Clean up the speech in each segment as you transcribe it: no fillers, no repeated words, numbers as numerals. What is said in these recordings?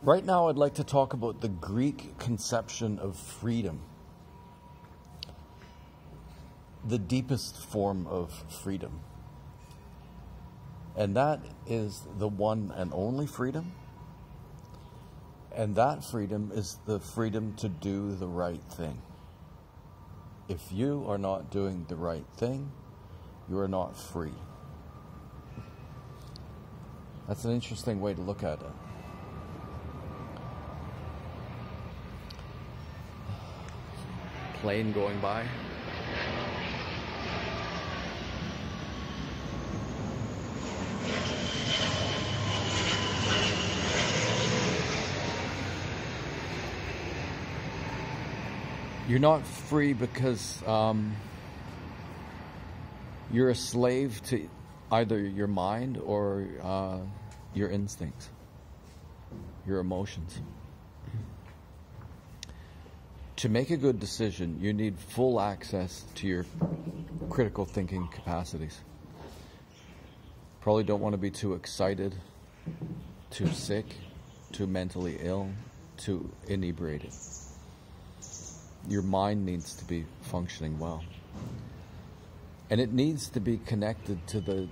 Right now, I'd like to talk about the Greek conception of freedom. The deepest form of freedom. And that is the one and only freedom. And that freedom is the freedom to do the right thing. If you are not doing the right thing, you are not free. That's an interesting way to look at it. Plane going by. You're not free because you're a slave to either your mind or your instincts, your emotions. To make a good decision, you need full access to your critical thinking capacities. Probably don't want to be too excited, too sick, too mentally ill, too inebriated. Your mind needs to be functioning well. And it needs to be connected to the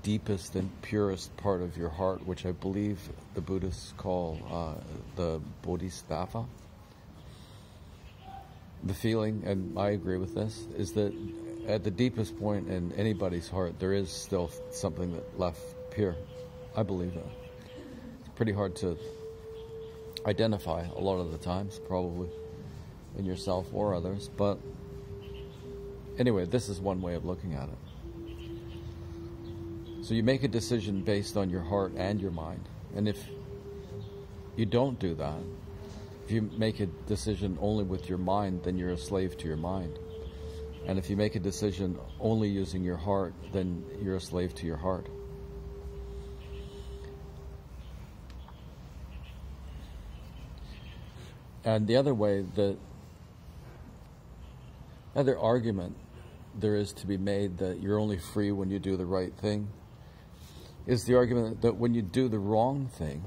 deepest and purest part of your heart, which I believe the Buddhists call the Bodhisattva. The feeling, and I agree with this, is that at the deepest point in anybody's heart, there is still something that left pure. I believe that. It's pretty hard to identify a lot of the times, probably, in yourself or others. But anyway, this is one way of looking at it. So you make a decision based on your heart and your mind. And if you don't do that, if you make a decision only with your mind, then you're a slave to your mind. And if you make a decision only using your heart, then you're a slave to your heart. And the other way, the other argument there is to be made that you're only free when you do the right thing is the argument that when you do the wrong thing,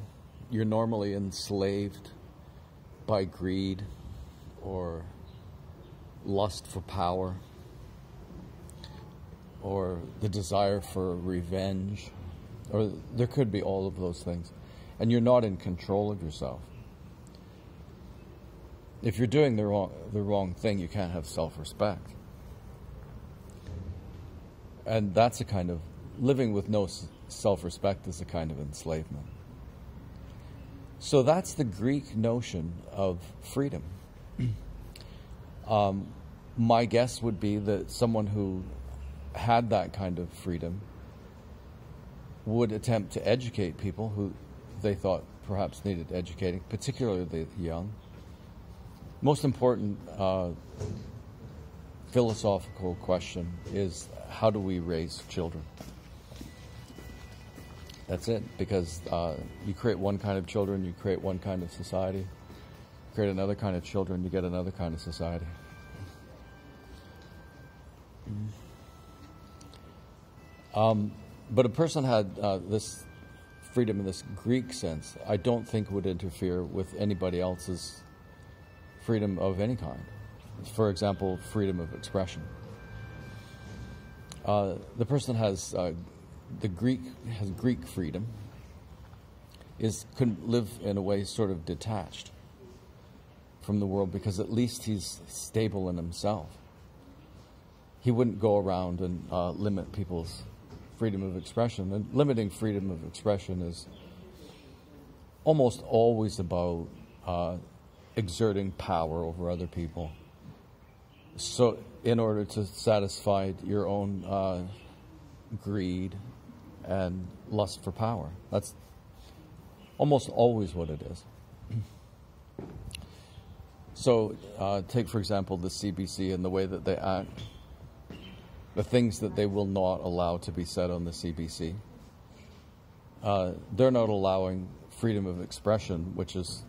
you're normally enslaved by greed or lust for power or the desire for revenge, or there could be all of those things, and you're not in control of yourself. If you're doing the wrong thing, you can't have self-respect. And that's a kind of, living with no self-respect is a kind of enslavement. So that's the Greek notion of freedom. My guess would be that someone who had that kind of freedom would attempt to educate people who they thought perhaps needed educating, particularly the young. Most important philosophical question is, how do we raise children? That's it, because you create one kind of children, you create one kind of society. You create another kind of children, you get another kind of society. But a person had this freedom in this Greek sense, I don't think would interfere with anybody else's freedom of any kind. For example, freedom of expression. The person has Greek freedom, could live in a way sort of detached from the world, because at least he's stable in himself. He wouldn't go around and limit people's freedom of expression. And limiting freedom of expression is almost always about exerting power over other people. So in order to satisfy your own greed and lust for power. That's almost always what it is. So take, for example, the CBC and the way that they act. The things that they will not allow to be said on the CBC. They're not allowing freedom of expression, which is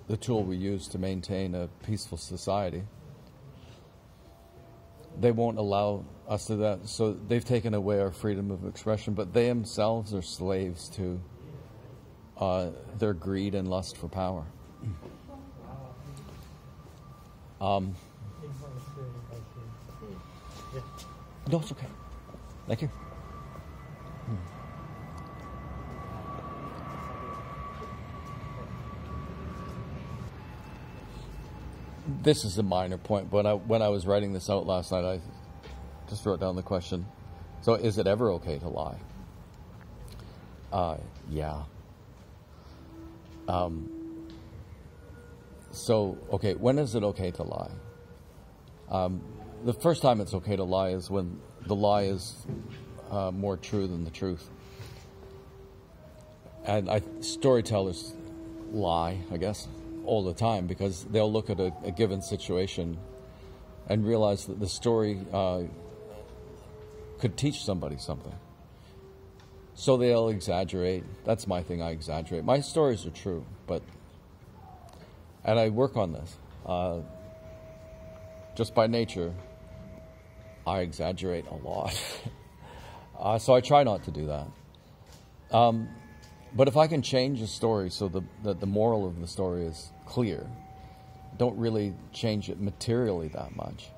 the tool we use to maintain a peaceful society. They won't allow us to do that. So they've taken away our freedom of expression, but they themselves are slaves to their greed and lust for power. No, it's okay. Thank you. This is a minor point, but when I was writing this out last night, I just wrote down the question. So, is it ever okay to lie? Yeah. So, okay, when is it okay to lie? The first time it's okay to lie is when the lie is more true than the truth. And storytellers lie, I guess, all the time, because they'll look at a given situation and realize that the story could teach somebody something. So they'll exaggerate. That's my thing, I exaggerate. My stories are true, and I work on this. Just by nature, I exaggerate a lot. So I try not to do that. But if I can change a story so that the moral of the story is clear, don't really change it materially that much.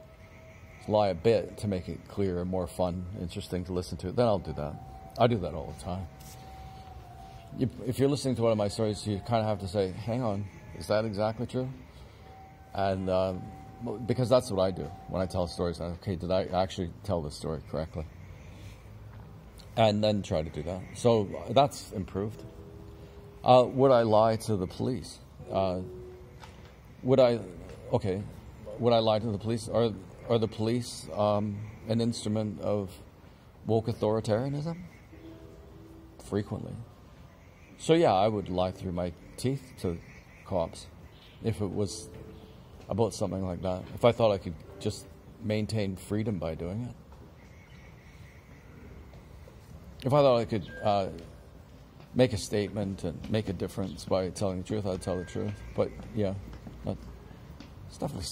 Just lie a bit to make it clear and more fun, interesting to listen to, then I'll do that. I do that all the time. If you're listening to one of my stories, you kind of have to say, hang on, is that exactly true? And because that's what I do when I tell stories. Okay, did I actually tell this story correctly? And then try to do that. So that's improved. Would I lie to the police? Would I lie to the police? Are the police an instrument of woke authoritarianism? Frequently. So yeah, I would lie through my teeth to cops if it was about something like that. If I thought I could just maintain freedom by doing it. If I thought I could make a statement and make a difference by telling the truth, I'd tell the truth. But yeah, it's definitely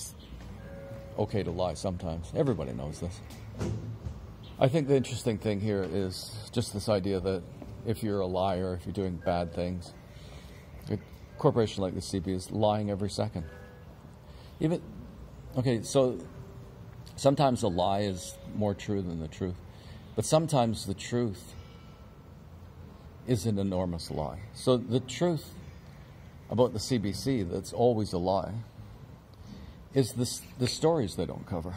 okay to lie sometimes. Everybody knows this. I think the interesting thing here is just this idea that if you're a liar, if you're doing bad things, a corporation like the CB is lying every second. So sometimes a lie is more true than the truth. But sometimes the truth is an enormous lie. So the truth about the CBC that's always a lie is the stories they don't cover.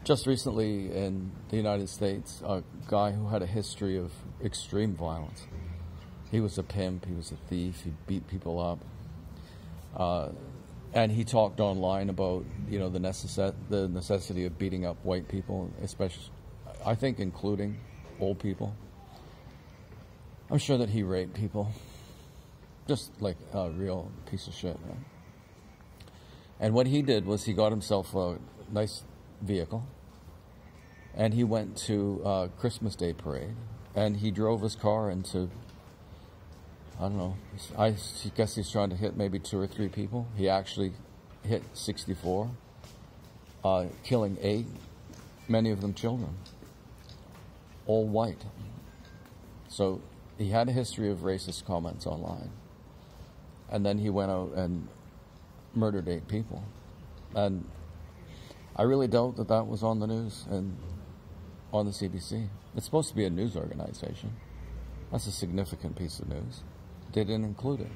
Just recently in the United States, a guy who had a history of extreme violence. He was a pimp, he was a thief, he beat people up. And he talked online about, the necessity of beating up white people, especially, I think, including old people. I'm sure that he raped people, just like a real piece of shit. Right? And what he did was he got himself a nice vehicle, and he went to a Christmas Day parade, and he drove his car into, I don't know, I guess he's trying to hit maybe 2 or 3 people. He actually hit 64, killing 8, many of them children, all white. So he had a history of racist comments online, and then he went out and murdered 8 people. And I really doubt that was on the news and on the CBC. It's supposed to be a news organization. That's a significant piece of news. They didn't include it.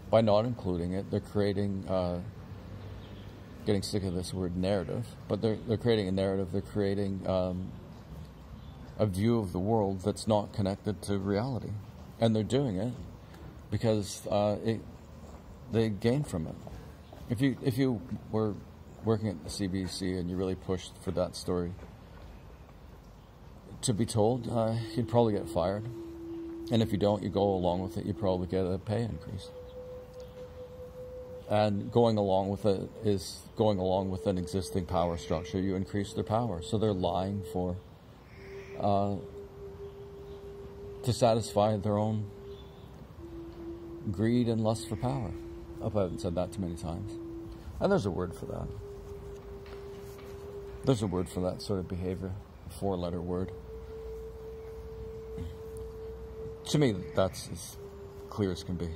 By not including it, they're creating, getting sick of this word narrative, but they're creating a narrative. They're creating a view of the world that's not connected to reality. And they're doing it because they gain from it. If you were working at the CBC and you really pushed for that story to be told, you'd probably get fired. And if you don't, you go along with it, you probably get a pay increase. And going along with it is going along with an existing power structure. You increase their power. So they're lying to satisfy their own greed and lust for power. I hope I haven't said that too many times. And there's a word for that. There's a word for that sort of behavior, a 4-letter word. To me, that's as clear as can be.